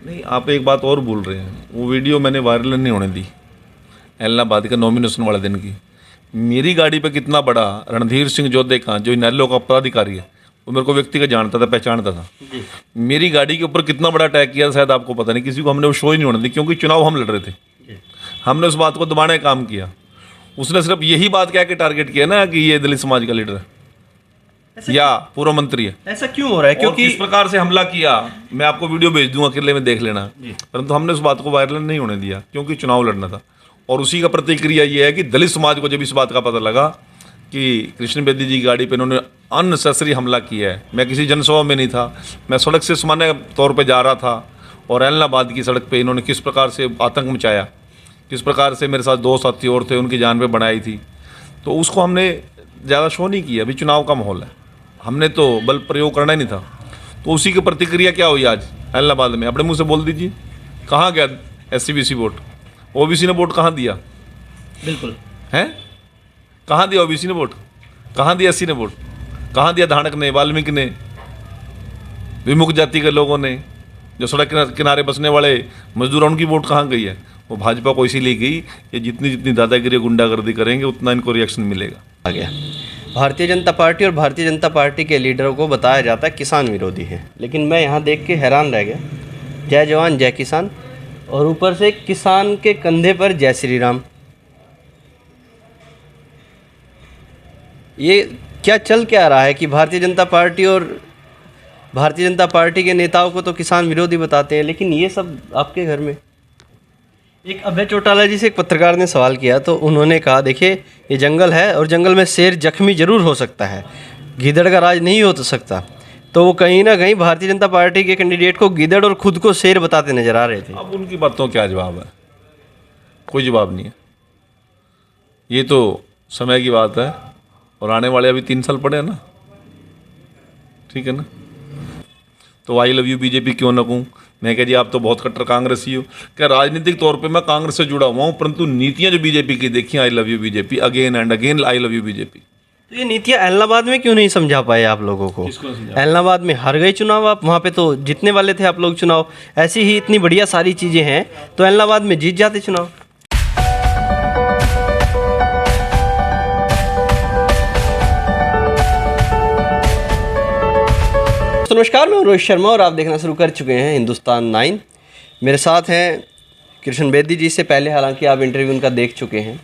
नहीं, आप एक बात और भूल रहे हैं। वो वीडियो मैंने वायरल नहीं होने दी, एलनाबाद का नॉमिनेशन वाले दिन की। मेरी गाड़ी पे कितना बड़ा रणधीर सिंह जोधे का, जो इनेलो का पदाधिकारी है, वो मेरे को व्यक्तिगत जानता था, पहचानता था। मेरी गाड़ी के ऊपर कितना बड़ा अटैक किया शायद आपको पता नहीं, किसी को हमने वो शो ही नहीं होने दी, क्योंकि चुनाव हम लड़ रहे थे। हमने उस बात को दबाने का काम किया। उसने सिर्फ यही बात कह के टारगेट किया ना कि ये दलित समाज का लीडर है या पूर्व मंत्री है। ऐसा क्यों हो रहा है? क्योंकि इस प्रकार से हमला किया, मैं आपको वीडियो भेज दूंगा, अकेले में देख लेना। परंतु हमने उस बात को वायरल नहीं होने दिया, क्योंकि चुनाव लड़ना था। और उसी का प्रतिक्रिया ये है कि दलित समाज को जब इस बात का पता लगा कि कृष्ण बेदी जी की गाड़ी पे इन्होंने अननेसेसरी हमला किया है। मैं किसी जनसभा में नहीं था, मैं सड़क से सामान्य तौर पे जा रहा था, और एलनाबाद की सड़क पे इन्होंने किस प्रकार से आतंक मचाया, किस प्रकार से मेरे साथ दो साथी और थे, उनकी जान पे बनाई थी। तो उसको हमने ज़्यादा शो नहीं किया। अभी चुनाव का माहौल है, हमने तो बल प्रयोग करना ही नहीं था। तो उसी की प्रतिक्रिया क्या हुई आज एलनाबाद में? अपने मुंह से बोल दीजिए, कहाँ गया SC-BC वोट? OBC ने वोट कहाँ दिया? बिल्कुल हैं, कहाँ दिया OBC ने वोट? कहाँ दिया SC ने वोट? कहाँ दिया धानक ने, वाल्मीकि ने, विमुक्त जाति के लोगों ने, जो सड़क किनारे बसने वाले मजदूर, उनकी वोट कहाँ गई है? वो भाजपा को इसीलिए गई, ये जितनी दादागिरी गुंडागर्दी करेंगे उतना इनको रिएक्शन मिलेगा। आ गया। भारतीय जनता पार्टी और भारतीय जनता पार्टी के लीडरों को बताया जाता है किसान विरोधी है, लेकिन मैं यहाँ देख के हैरान रह गया। जय जवान जय किसान, और ऊपर से किसान के कंधे पर जय श्री राम। ये क्या चल क्या रहा है कि भारतीय जनता पार्टी और भारतीय जनता पार्टी के नेताओं को तो किसान विरोधी बताते हैं, लेकिन ये सब आपके घर में। एक अभय चौटाला जी से एक पत्रकार ने सवाल किया, तो उन्होंने कहा देखिए ये जंगल है और जंगल में शेर जख्मी जरूर हो सकता है, गीदड़ का राज नहीं हो तो सकता। तो वो कहीं ना कहीं भारतीय जनता पार्टी के कैंडिडेट को गीदड़ और खुद को शेर बताते नजर आ रहे थे। अब उनकी बातों क्या जवाब है? कोई जवाब नहीं है। ये तो समय की बात है, और आने वाले अभी 3 साल पड़े हैं ना, ठीक है ना। तो आई लव यू बीजेपी क्यों ना कहूँ मैं? कह जी आप तो बहुत कट्टर कांग्रेसी हो। क्या राजनीतिक तौर पे मैं कांग्रेस से जुड़ा हुआ हूँ, परंतु नीतियाँ जो बीजेपी की देखी, I love you BJP, again and again I love you BJP. तो ये नीतियाँ एलनाबाद में क्यों नहीं समझा पाए आप लोगों को? एलनाबाद में हार गए चुनाव आप, वहाँ पे तो जीतने वाले थे आप लोग चुनाव। ऐसी ही इतनी बढ़िया सारी चीज़ें हैं तो एलनाबाद में जीत जाते चुनाव। तो नमस्कार, मैं रोहित शर्मा और आप देखना शुरू कर चुके हैं हिंदुस्तान 9। मेरे साथ हैं कृष्ण बेदी जी। से पहले हालांकि आप इंटरव्यू उनका देख चुके हैं,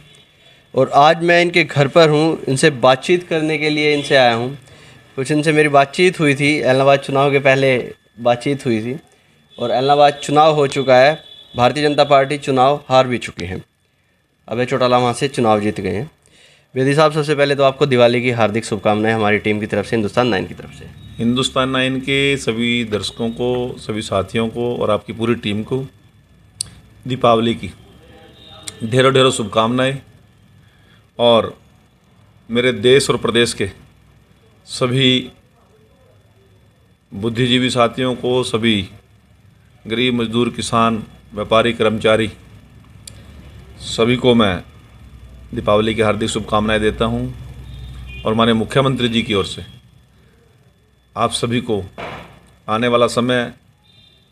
और आज मैं इनके घर पर हूं, इनसे बातचीत करने के लिए इनसे आया हूं। कुछ इनसे मेरी बातचीत हुई थी, एलनाबाद चुनाव के पहले बातचीत हुई थी, और एलनाबाद चुनाव हो चुका है। भारतीय जनता पार्टी चुनाव हार भी चुकी है, अभय चौटाला वहाँ से चुनाव जीत गए हैं। बेदी साहब, सबसे पहले तो आपको दिवाली की हार्दिक शुभकामनाएं हमारी टीम की तरफ से, हिंदुस्तान 9 की तरफ से। हिंदुस्तान 9 के सभी दर्शकों को, सभी साथियों को और आपकी पूरी टीम को दीपावली की ढेरों ढेरों शुभकामनाएं। और मेरे देश और प्रदेश के सभी बुद्धिजीवी साथियों को, सभी गरीब मजदूर, किसान, व्यापारी, कर्मचारी, सभी को मैं दीपावली की हार्दिक शुभकामनाएं देता हूं। और माननीय मुख्यमंत्री जी की ओर से आप सभी को आने वाला समय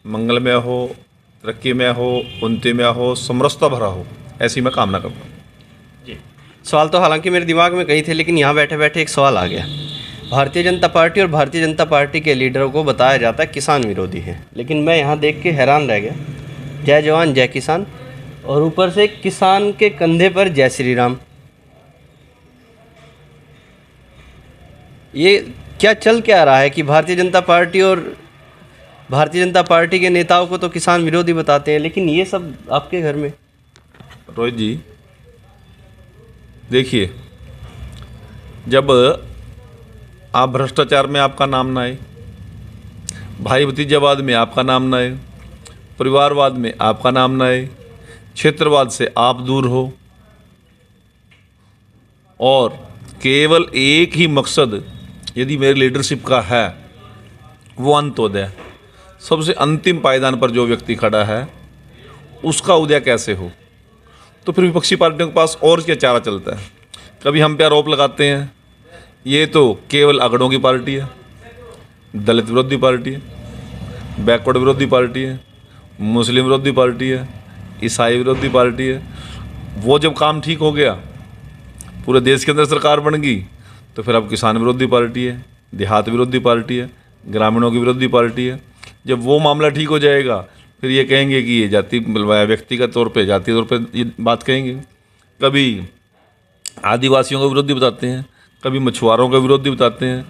मंगलमय हो, तरक्की में हो, उन्नति में हो, समरसता भरा हो, ऐसी मैं कामना करता हूँ। जी, सवाल तो हालांकि मेरे दिमाग में कई थे, लेकिन यहाँ बैठे बैठे एक सवाल आ गया। भारतीय जनता पार्टी और भारतीय जनता पार्टी के लीडरों को बताया जाता है किसान विरोधी है, लेकिन मैं यहाँ देख के हैरान रह गया। जय जवान जय किसान, और ऊपर से किसान के कंधे पर जय श्री राम। ये क्या चल क्या रहा है कि भारतीय जनता पार्टी और भारतीय जनता पार्टी के नेताओं को तो किसान विरोधी बताते हैं, लेकिन ये सब आपके घर में? रोहित जी देखिए, जब आप भ्रष्टाचार में आपका नाम ना आए, भाई भतीजावाद में आपका नाम ना आए, परिवारवाद में आपका नाम ना आए, क्षेत्रवाद से आप दूर हो, और केवल एक ही मकसद यदि मेरी लीडरशिप का है, वो अंत्योदय, सबसे अंतिम पायदान पर जो व्यक्ति खड़ा है उसका उदय कैसे हो, तो फिर विपक्षी पार्टियों के पास और क्या चारा चलता है? कभी हम पे आरोप लगाते हैं ये तो केवल अगड़ों की पार्टी है, दलित विरोधी पार्टी है, बैकवर्ड विरोधी पार्टी है, मुस्लिम विरोधी पार्टी है, ईसाई विरोधी पार्टी है। वो जब काम ठीक हो गया, पूरे देश के अंदर सरकार बन गई, तो फिर अब किसान विरोधी पार्टी है, देहात विरोधी पार्टी है, ग्रामीणों की विरोधी पार्टी है। जब वो मामला ठीक हो जाएगा, फिर ये कहेंगे कि ये जाति व्यक्तिगत तौर पे, जातीय तौर पे ये बात कहेंगे। कभी आदिवासियों का विरोधी बताते हैं, कभी मछुआरों का विरोधी बताते हैं,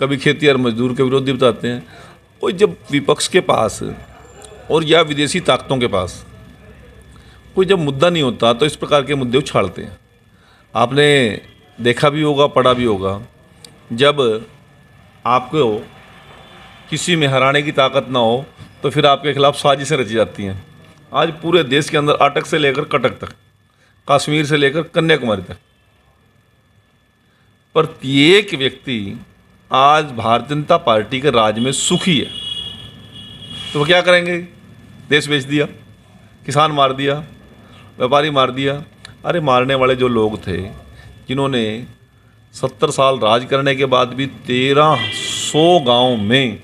कभी खेती और मजदूर के विरोधी बताते हैं। और जब विपक्ष के पास और या विदेशी ताकतों के पास कोई जब मुद्दा नहीं होता, तो इस प्रकार के मुद्दे उछालते हैं। आपने देखा भी होगा, पढ़ा भी होगा, जब आपको किसी में हराने की ताकत ना हो, तो फिर आपके खिलाफ साजिशें रची जाती हैं। आज पूरे देश के अंदर अटक से लेकर कटक तक, कश्मीर से लेकर कन्याकुमारी तक, प्रत्येक व्यक्ति आज भारतीय जनता पार्टी के राज में सुखी है। तो वो क्या करेंगे? देश बेच दिया, किसान मार दिया, व्यापारी मार दिया। अरे मारने वाले जो लोग थे, जिन्होंने 70 साल राज करने के बाद भी 1300 गांव में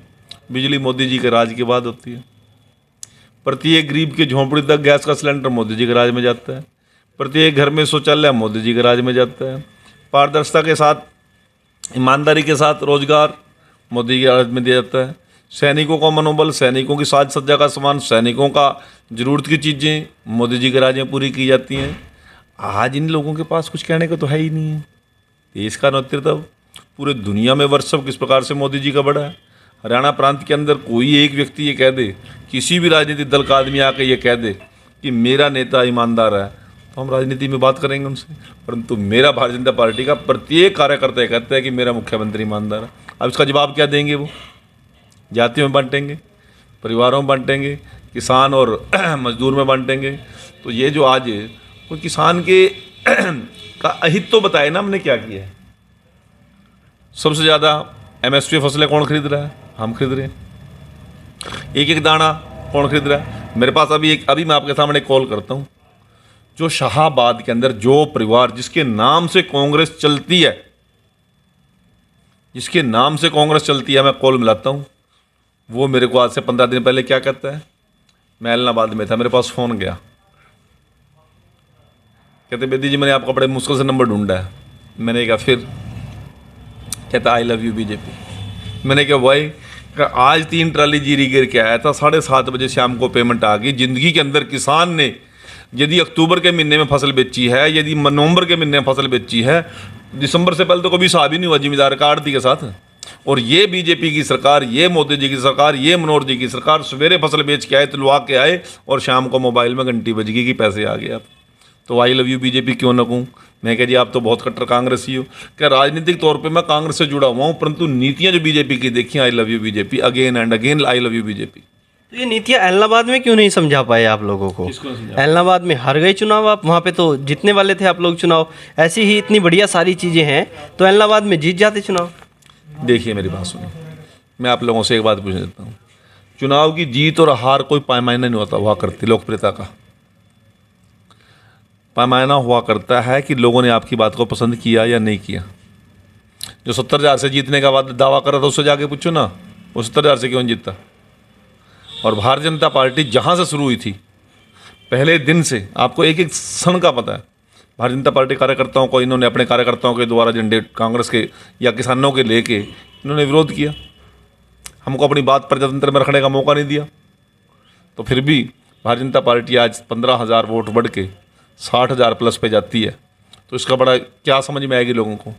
बिजली मोदी जी के राज के बाद होती है। प्रत्येक गरीब के झोंपड़ी तक गैस का सिलेंडर मोदी जी के राज में जाता है। प्रत्येक घर में शौचालय मोदी जी के राज में जाता है। पारदर्शिता के साथ, ईमानदारी के साथ रोजगार मोदी के राज में दिया जाता है। सैनिकों का मनोबल, सैनिकों की साज सज्जा का सामान, सैनिकों का ज़रूरत की चीज़ें मोदी जी के राज में पूरी की जाती हैं। आज इन लोगों के पास कुछ कहने को तो है ही नहीं है। देश का नेतृत्व पूरे दुनिया में वर्चस्व किस प्रकार से मोदी जी का बढ़ा है। हरियाणा प्रांत के अंदर कोई एक व्यक्ति ये कह दे, किसी भी राजनीतिक दल का आदमी आके ये कह दे कि मेरा नेता ईमानदार है, तो हम राजनीति में बात करेंगे उनसे। परंतु मेरा भारतीय जनता पार्टी का प्रत्येक कार्यकर्ता ये कहता है कि मेरा मुख्यमंत्री ईमानदार है। अब इसका जवाब क्या देंगे? वो जातियों में बांटेंगे, परिवारों में बांटेंगे, किसान और मजदूर में बांटेंगे। तो ये जो आज कोई किसान के का अहित तो बताए ना हमने क्या किया है। सबसे ज़्यादा MSP फसलें कौन खरीद रहा है? हम खरीद रहे हैं। एक एक दाना कौन खरीद रहा है? मेरे पास अभी मैं आपके सामने कॉल करता हूँ। जो शाहाबाद के अंदर जो परिवार जिसके नाम से कांग्रेस चलती है, जिसके नाम से कांग्रेस चलती है, मैं कॉल मिलाता हूँ। वो मेरे को आज से 15 दिन पहले क्या कहता है, मैं इलाहाबाद में था, मेरे पास फ़ोन गया, कहते बेदी जी मैंने आपका बड़े मुश्किल से नंबर ढूंढा है। मैंने कहा फिर? कहता आई लव यू बीजेपी। मैंने कहा भाई, आज 3 ट्राली जीरी गिर के आया था, 7:30 बजे शाम को पेमेंट आ गई। ज़िंदगी के अंदर किसान ने यदि अक्टूबर के महीने में फसल बेची है, यदि नवंबर के महीने में फसल बेची है, दिसंबर से पहले तो कभी हिसाब ही नहीं हुआ जिम्मेदार का आड़ती के साथ। और ये बीजेपी की सरकार, ये मोदी जी की सरकार, ये मनोहर जी की सरकार सवेरे फसल बेच के आए, तुलवा के आए, और शाम को मोबाइल में घंटी बज गई कि पैसे आ गए। आप तो आई लव यू बीजेपी क्यों न कहूँ? मैं कह जी आप तो बहुत कट्टर कांग्रेसी हो। क्या राजनीतिक तौर पे मैं कांग्रेस से जुड़ा हुआ हूँ, परंतु नीतियाँ जो बीजेपी की देखी, I love you BJP, again and again I love you BJP. तो ये नीतियाँ इलाहाबाद में क्यों नहीं समझा पाए आप लोगों को? इलाहाबाद में हार गए चुनाव आप, वहाँ पे तो जीतने वाले थे आप लोग चुनाव। ऐसी ही इतनी बढ़िया सारी चीज़ें हैं, तो इलाहाबाद में जीत जाते चुनाव। देखिए मेरी बात सुनिए, मैं आप लोगों से एक बात पूछ देता हूँ। चुनाव की जीत और हार कोई पैमाना नहीं होता हुआ करती। लोकप्रियता का पैमाना हुआ करता है कि लोगों ने आपकी बात को पसंद किया या नहीं किया। जो 70,000 से जीतने का दावा कर रहा था, उससे जाके पूछो ना वो 70,000 से क्यों नहीं जीतता। और भारतीय जनता पार्टी जहाँ से शुरू हुई थी, पहले दिन से आपको एक एक क्षण का पता है। भारतीय जनता पार्टी कार्यकर्ताओं को, इन्होंने अपने कार्यकर्ताओं के द्वारा झंडे कांग्रेस के या किसानों के लेके इन्होंने विरोध किया। हमको अपनी बात प्रजातंत्र में रखने का मौका नहीं दिया। तो फिर भी भारतीय जनता पार्टी आज 15,000 वोट बढ़ के 60,000 प्लस पे जाती है। तो इसका बड़ा क्या समझ में आएगी लोगों को,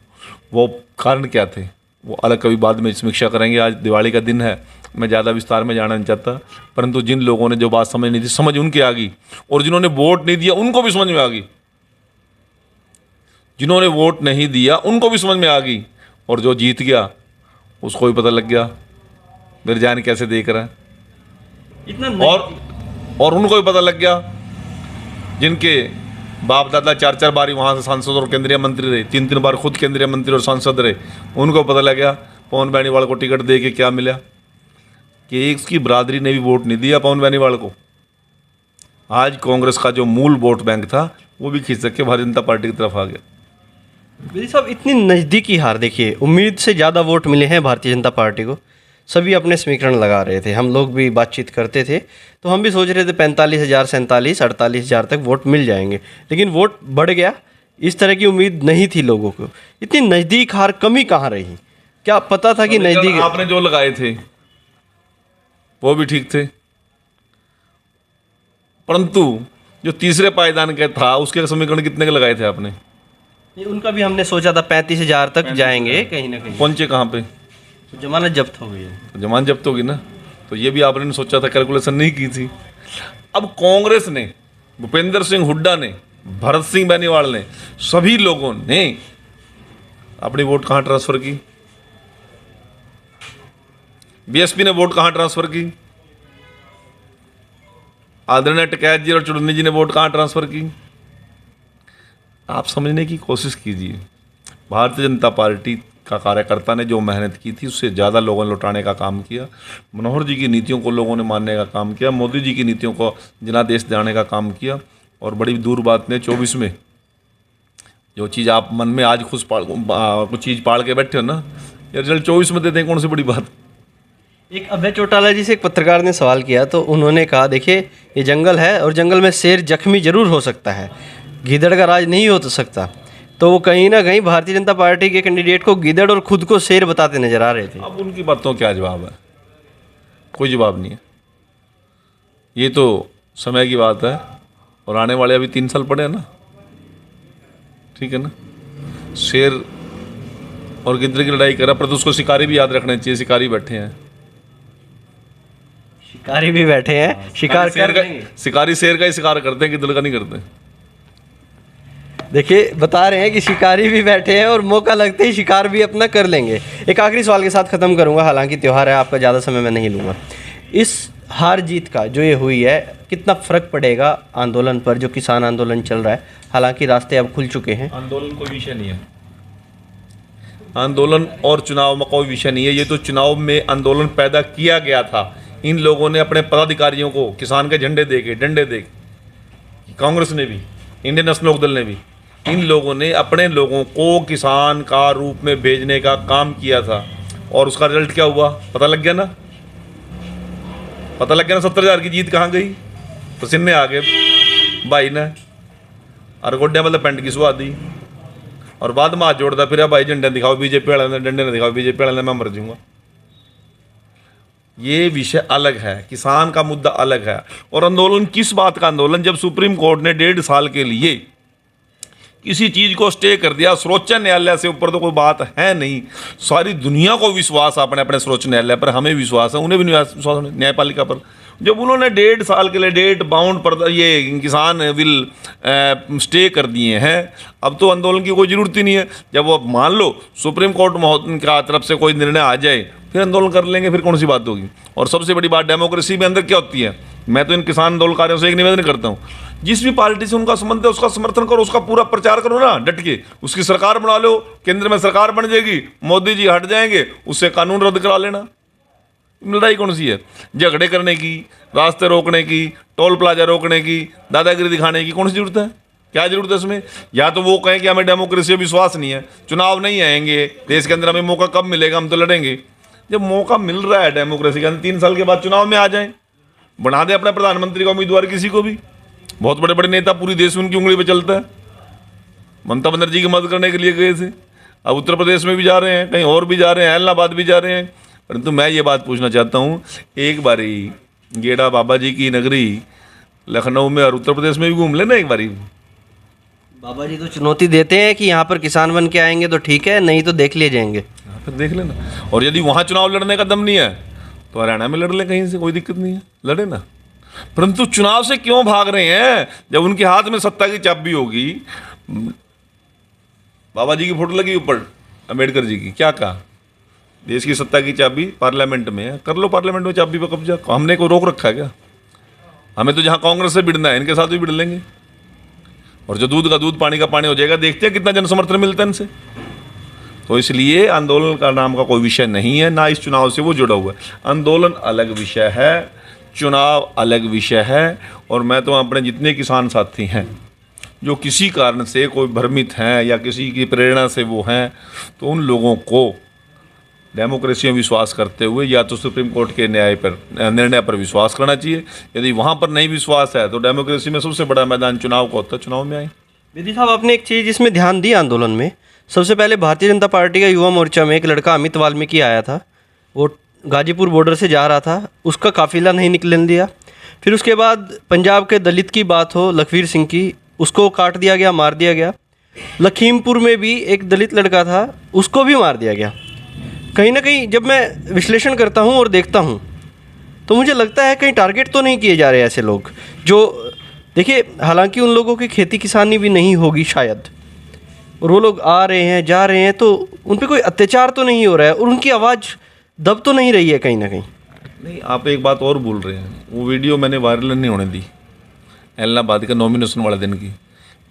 वो कारण क्या थे, वो अलग कभी बाद में समीक्षा करेंगे। आज दिवाली का दिन है, मैं ज़्यादा विस्तार में जाना नहीं चाहता, परंतु जिन लोगों ने जो बात समझ नहीं थी, समझ उनकी आ गई, और जिन्होंने वोट नहीं दिया उनको भी समझ में आ गई। जिन्होंने वोट नहीं दिया उनको भी समझ में आ गई, और जो जीत गया उसको भी पता लग गया मेरे जान कैसे देख रहा है। इतना और उनको भी पता लग गया जिनके बाप दादा 4-4 बार वहाँ से सांसद और केंद्रीय मंत्री रहे, 3-3 बार खुद केंद्रीय मंत्री और सांसद रहे, उनको पता लग गया पवन बेनीवाल को टिकट दे के क्या मिला, कि इसकी बरादरी ने भी वोट नहीं दिया पवन बेनीवाल को। आज कांग्रेस का जो मूल वोट बैंक था वो भी खींच के भारतीय जनता पार्टी की तरफ आ गया। बेदी साहब, इतनी नज़दीकी हार, देखिए उम्मीद से ज़्यादा वोट मिले हैं भारतीय जनता पार्टी को, सभी अपने समीकरण लगा रहे थे, हम लोग भी बातचीत करते थे, तो हम भी सोच रहे थे 45,000, 47, 48,000 तक वोट मिल जाएंगे, लेकिन वोट बढ़ गया। इस तरह की उम्मीद नहीं थी लोगों को। इतनी नज़दीक हार कमी कहाँ रही? क्या पता था कि नज़दीक? आपने जो लगाए थे वो भी ठीक थे, परंतु जो तीसरे पायदान का था उसके समीकरण कितने के लगाए थे आपने? उनका भी हमने सोचा था 35,000 तक जाएंगे, कहीं ना कहीं पहुंचे कहाँ पे? तो जमानत जब्त हो गई है। तो जमानत जब्त होगी ना, तो ये भी आपने सोचा था, कैलकुलेशन नहीं की थी। अब कांग्रेस ने, भूपेंद्र सिंह हुड्डा ने, भरत सिंह बेनीवाल ने, सभी लोगों ने अपनी वोट कहाँ ट्रांसफर की? बीएसपी ने वोट कहाँ ट्रांसफर की? आदरणीय टिकैत जी और चुड़नी जी ने वोट कहाँ ट्रांसफर की? आप समझने की कोशिश कीजिए। भारतीय जनता पार्टी का कार्यकर्ता ने जो मेहनत की थी उससे ज़्यादा लोगों ने लौटाने का काम किया। मनोहर जी की नीतियों को लोगों ने मानने का काम किया, मोदी जी की नीतियों को जनादेश देने का काम किया। और बड़ी दूर बात ने 24 में जो चीज़ आप मन में आज खुश कुछ चीज़ पाल के बैठे हो ना, ये रिजल्ट 24 में देते हैं, कौन सी बड़ी बात। एक अभय चौटाला जी से एक पत्रकार ने सवाल किया, तो उन्होंने कहा, देखिए ये जंगल है और जंगल में शेर जख्मी जरूर हो सकता है, गीदड़ का राज नहीं हो तो सकता। तो वो कहीं ना कहीं भारतीय जनता पार्टी के कैंडिडेट को गीदड़ और खुद को शेर बताते नजर आ रहे थे। अब उनकी बातों क्या जवाब है? कोई जवाब नहीं है। ये तो समय की बात है, और आने वाले अभी 3 साल पड़े हैं ना, ठीक है ना। शेर और गिद्ध की लड़ाई करा, पर तो उसको शिकारी भी याद रखना चाहिए, शिकारी बैठे हैं, शिकारी भी बैठे हैं, शिकार कर लेंगे। शिकारी शेर का ही शिकार करते हैं, गिद्ध का नहीं करते। देखिए बता रहे हैं कि शिकारी भी बैठे हैं और मौका लगते ही शिकार भी अपना कर लेंगे। एक आखिरी सवाल के साथ ख़त्म करूंगा, हालांकि त्यौहार है, आपका ज़्यादा समय मैं नहीं लूँगा। इस हार जीत का जो ये हुई है, कितना फ़र्क पड़ेगा आंदोलन पर, जो किसान आंदोलन चल रहा है? हालांकि रास्ते अब खुल चुके हैं। आंदोलन कोई विषय नहीं है, आंदोलन और चुनाव में कोई विषय नहीं है। ये तो चुनाव में आंदोलन पैदा किया गया था। इन लोगों ने अपने पदाधिकारियों को किसान के झंडे दे के, डंडे दे के, कांग्रेस ने भी, इंडियन नेशनल लोकदल ने भी, इन लोगों ने अपने लोगों को किसान का रूप में भेजने का काम किया था। और उसका रिजल्ट क्या हुआ पता लग गया ना, पता लग गया ना। 70,000 की जीत कहाँ गई? पसीने आ गए भाई ने, और गोड्या मतलब पेंट की सुहा दी, और बाद में हाथ जोड़ता फिर, भाई झंडे दिखाओ बीजेपी वाले ने, डंडे ने दिखाओ बीजेपी वाले ने, मैं मर जाऊंगा। ये विषय अलग है, किसान का मुद्दा अलग है। और आंदोलन किस बात का आंदोलन? जब सुप्रीम कोर्ट ने 1.5 साल के लिए किसी चीज को स्टे कर दिया, सर्वोच्च न्यायालय से ऊपर तो कोई बात है नहीं। सारी दुनिया को विश्वास अपने अपने सर्वोच्च न्यायालय पर, हमें विश्वास है, उन्हें भी विश्वास न्यायपालिका पर। जब उन्होंने 1.5 साल के लिए डेट बाउंड पर ये किसान विल स्टे कर दिए हैं, अब तो आंदोलन की कोई ज़रूरत ही नहीं है। जब वो मान लो सुप्रीम कोर्ट का तरफ से कोई निर्णय आ जाए, फिर आंदोलन कर लेंगे, फिर कौन सी बात होगी। और सबसे बड़ी बात डेमोक्रेसी में अंदर क्या होती है, मैं तो इन किसान आंदोलनकारियों से एक निवेदन करता हूँ, जिस भी पार्टी से उनका संबंध है उसका समर्थन करो, उसका पूरा प्रचार करो ना डट के, उसकी सरकार बना लो, केंद्र में सरकार बन जाएगी, मोदी जी हट जाएंगे, उससे कानून रद्द करा लेना। लड़ाई कौन सी है? झगड़े करने की, रास्ते रोकने की, टोल प्लाजा रोकने की, दादागिरी दिखाने की कौन सी जरूरत है? क्या जरूरत है इसमें? या तो वो कहें कि हमें डेमोक्रेसी में विश्वास नहीं है, चुनाव नहीं आएंगे देश के अंदर, हमें मौका कब मिलेगा, हम तो लड़ेंगे। जब मौका मिल रहा है डेमोक्रेसी के अंदर, 3 साल के बाद चुनाव में आ जाएं, बना दे अपने प्रधानमंत्री का उम्मीदवार किसी को भी। बहुत बड़े बड़े नेता पूरी देश में उनकी उंगली पे चलता है। ममता बनर्जी की मदद करने के लिए गए थे, अब उत्तर प्रदेश में भी जा रहे हैं, कहीं और भी जा रहे हैं, इलाहाबाद भी जा रहे हैं। परंतु मैं ये बात पूछना चाहता हूँ, एक बारी गेड़ा बाबा जी की नगरी लखनऊ में और उत्तर प्रदेश में भी घूम लेना एक बारी। बाबा जी तो चुनौती देते हैं कि यहाँ पर किसान बन के आएंगे तो ठीक है, नहीं तो देख लिए जाएंगे। यहाँ पर देख लेना, और यदि वहाँ चुनाव लड़ने का दम नहीं है तो हरियाणा में लड़ ले, कहीं से कोई दिक्कत नहीं है, लड़े ना। परंतु चुनाव से क्यों भाग रहे हैं? जब उनके हाथ में सत्ता की चाबी होगी, बाबा जी की फोटो लगी ऊपर अम्बेडकर जी की, क्या कहा? देश की सत्ता की चाबी पार्लियामेंट में है, कर लो पार्लियामेंट में चाबी पर कब्जा। हमने को रोक रखा है क्या? हमें तो जहाँ कांग्रेस से भिड़ना है, इनके साथ भी भिड़ लेंगे, और जो दूध का दूध पानी का पानी हो जाएगा। देखते हैं कितना जन समर्थन मिलता है इनसे। तो इसलिए आंदोलन का नाम का कोई विषय नहीं है, ना इस चुनाव से वो जुड़ा हुआ है। आंदोलन अलग विषय है, चुनाव अलग विषय है। और मैं तो अपने जितने किसान साथी हैं जो किसी कारण से कोई भ्रमित हैं या किसी की प्रेरणा से वो हैं, तो उन लोगों को डेमोक्रेसी में विश्वास करते हुए या तो सुप्रीम कोर्ट के निर्णय पर विश्वास करना चाहिए। यदि वहाँ पर नहीं विश्वास है तो डेमोक्रेसी में सबसे बड़ा मैदान चुनाव का होता है, चुनाव में आए। बेदी साहब, आपने एक चीज़ इसमें ध्यान दी आंदोलन में, सबसे पहले भारतीय जनता पार्टी का युवा मोर्चा में एक लड़का अमित वाल्मीकि आया था, वो गाजीपुर बॉर्डर से जा रहा था, उसका काफिला नहीं निकलने दिया। फिर उसके बाद पंजाब के दलित की बात हो, लखवीर सिंह की, उसको काट दिया गया, मार दिया गया। लखीमपुर में भी एक दलित लड़का था, उसको भी मार दिया गया। कहीं ना कहीं जब मैं विश्लेषण करता हूँ और देखता हूँ तो मुझे लगता है कहीं टारगेट तो नहीं किए जा रहे ऐसे लोग जो, देखिए, हालांकि उन लोगों की खेती किसानी भी नहीं होगी शायद, और वो लोग आ रहे हैं जा रहे हैं, तो उन पर कोई अत्याचार तो नहीं हो रहा है और उनकी आवाज़ दब तो नहीं रही है कहीं ना कहीं। नहीं, आप एक बात और भूल रहे हैं, वो वीडियो मैंने वायरल नहीं होने दी, एलनाबाद का नॉमिनेशन वाले दिन की।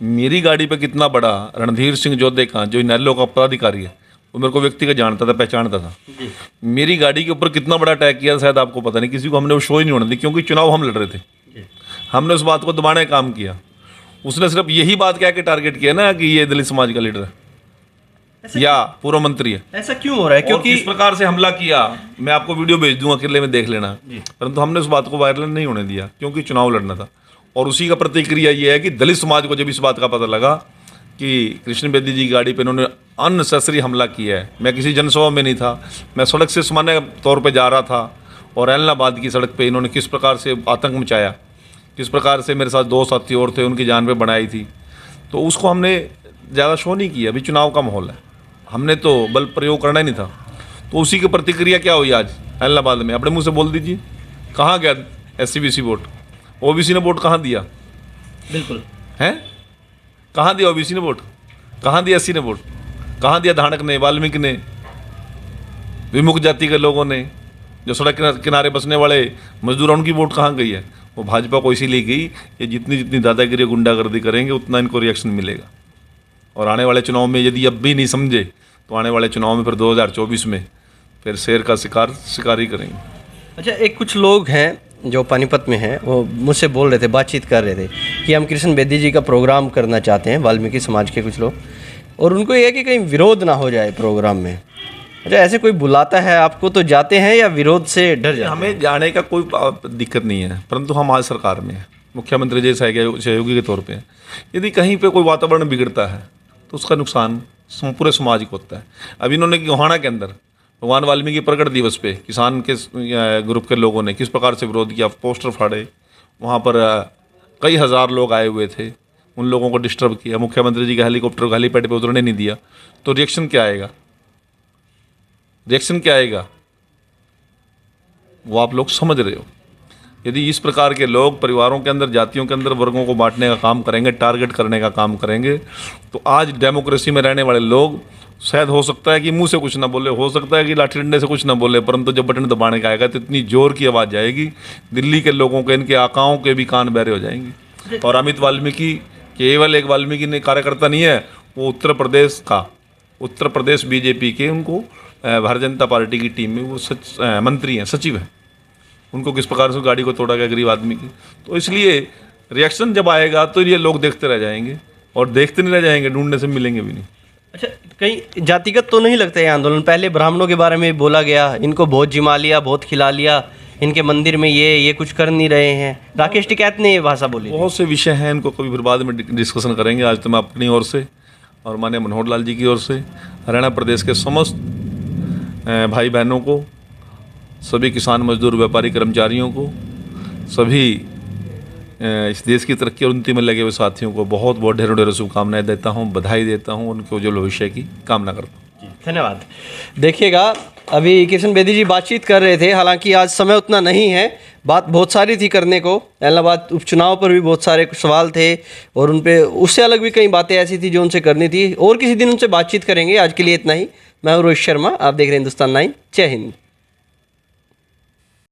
मेरी गाड़ी पे कितना बड़ा रणधीर सिंह जोधे का, जो इनेलो का पदाधिकारी है, वो मेरे को व्यक्तिगत जानता था, पहचानता था। मेरी गाड़ी के ऊपर कितना बड़ा अटैक किया शायद आपको पता नहीं, किसी को हमने वो शो ही नहीं होने दी, क्योंकि चुनाव हम लड़ रहे थे। हमने उस बात को दबाने का काम किया। उसने सिर्फ यही बात कह के टारगेट किया ना कि ये दलित समाज का लीडर है या पूर्व मंत्री है। ऐसा क्यों हो रहा है? क्योंकि इस प्रकार से हमला किया, मैं आपको वीडियो भेज दूंगा, किले में देख लेना। परंतु हमने उस बात को वायरल नहीं होने दिया, क्योंकि चुनाव लड़ना था। और उसी का प्रतिक्रिया ये है कि दलित समाज को जब इस बात का पता लगा कि कृष्ण बेदी जी की गाड़ी पे इन्होंने अननेसेसरी हमला किया है। मैं किसी जनसभा में नहीं था, मैं सड़क से सामान्य तौर पे जा रहा था, और एलनाबाद की सड़क पे इन्होंने किस प्रकार से आतंक मचाया, किस प्रकार से मेरे साथ दो साथी और थे, उनकी जान पे बनाई थी, तो उसको हमने ज़्यादा शो नहीं किया। अभी चुनाव का माहौल है, हमने तो बल प्रयोग करना ही नहीं था। तो उसी की प्रतिक्रिया क्या हुई आज एलनाबाद में? अपने मुँह से बोल दीजिए, कहाँ गया SC-BC वोट? OBC ने वोट कहाँ दिया? बिल्कुल हैं, कहाँ दिया OBC ने वोट? कहाँ दिया SC ने वोट? कहाँ दिया धानक ने, वाल्मीकि ने, विमुक्त जाति के लोगों ने, जो सड़क किनारे बसने वाले मजदूर, उनकी वोट कहाँ गई है? वो भाजपा को इसीलिए गई, ये जितनी जितनी दादागिरी गुंडागर्दी करेंगे उतना इनको रिएक्शन मिलेगा। और आने वाले चुनाव में यदि अब भी नहीं समझे तो आने वाले चुनाव में फिर 2024 में फिर शेर का शिकार ही करेंगे। अच्छा, एक कुछ लोग हैं जो पानीपत में हैं, वो मुझसे बोल रहे थे, बातचीत कर रहे थे कि हम कृष्ण बेदी जी का प्रोग्राम करना चाहते हैं, वाल्मीकि समाज के कुछ लोग, और उनको ये है कि कहीं विरोध ना हो जाए प्रोग्राम में। अच्छा, ऐसे कोई बुलाता है आपको तो जाते हैं या विरोध से डर जाते हैं? हमें जाने का कोई दिक्कत नहीं है, परंतु हम आज सरकार में हैं, मुख्यमंत्री जी सहयोगी के तौर पे हैं। यदि कहीं पे कोई वातावरण बिगड़ता है तो उसका नुकसान पूरे समाज को होता है। अब इन्होंने गोहाना के अंदर भगवान वाल्मीकि प्रकट दिवस पे किसान के ग्रुप के लोगों ने किस प्रकार से विरोध किया, पोस्टर फाड़े, वहाँ पर कई हज़ार लोग आए हुए थे, उन लोगों को डिस्टर्ब किया, मुख्यमंत्री जी के हेलीकॉप्टर हेलीपैड पे उतरने नहीं दिया, तो रिएक्शन क्या आएगा? रिएक्शन क्या आएगा वो आप लोग समझ रहे हो। यदि इस प्रकार के लोग परिवारों के अंदर, जातियों के अंदर वर्गों को बांटने का काम करेंगे, टारगेट करने का काम करेंगे, तो आज डेमोक्रेसी में रहने वाले लोग शायद हो सकता है कि मुंह से कुछ ना बोले, हो सकता है कि लाठी डंडे से कुछ ना बोले, परंतु जब बटन दबाने का आएगा तो इतनी जोर की आवाज़ आएगी, दिल्ली के लोगों के, इनके आकाओं के भी कान बहरे हो जाएंगे। और अमित वाल्मीकि केवल एक वाल्मीकि ने कार्यकर्ता नहीं है, वो उत्तर प्रदेश बीजेपी के, उनको भारतीय जनता पार्टी की टीम में वो मंत्री हैं, सचिव हैं। उनको किस प्रकार से गाड़ी को तोड़ा गया गरीब आदमी की। तो इसलिए रिएक्शन जब आएगा तो ये लोग देखते रह जाएंगे, और देखते नहीं रह जाएंगे, ढूंढने से मिलेंगे भी नहीं। अच्छा, कहीं जातिगत तो नहीं लगता है आंदोलन? पहले ब्राह्मणों के बारे में बोला गया, इनको बहुत जिमा लिया, बहुत खिला लिया, इनके मंदिर में ये कुछ कर नहीं रहे हैं। राकेश टिकैत ने ये भाषा बोली। बहुत से विषय हैं, इनको कभी फिर बाद में डिस्कशन करेंगे। आज तो मैं अपनी ओर से और माननीय मनोहर लाल जी की ओर से हरियाणा प्रदेश के समस्त भाई बहनों को, सभी किसान मजदूर व्यापारी कर्मचारियों को, सभी इस देश की तरक्की और उन्नति में लगे हुए साथियों को बहुत बहुत ढेरों ढेरों शुभकामनाएं देता हूं, बधाई देता हूं, उनके उज्जवल भविष्य की कामना करता हूं। धन्यवाद। देखिएगा, अभी कृष्ण बेदी जी बातचीत कर रहे थे, हालांकि आज समय उतना नहीं है, बात बहुत सारी थी करने को। एलनाबाद उपचुनाव पर भी बहुत सारे सवाल थे, और उन पे उससे अलग भी कई बातें ऐसी थी जो उनसे करनी थी, और किसी दिन उनसे बातचीत करेंगे। आज के लिए इतना ही। मैं हूं रोहित शर्मा, आप देख रहे हैं हिंदुस्तान 9। जय हिंद।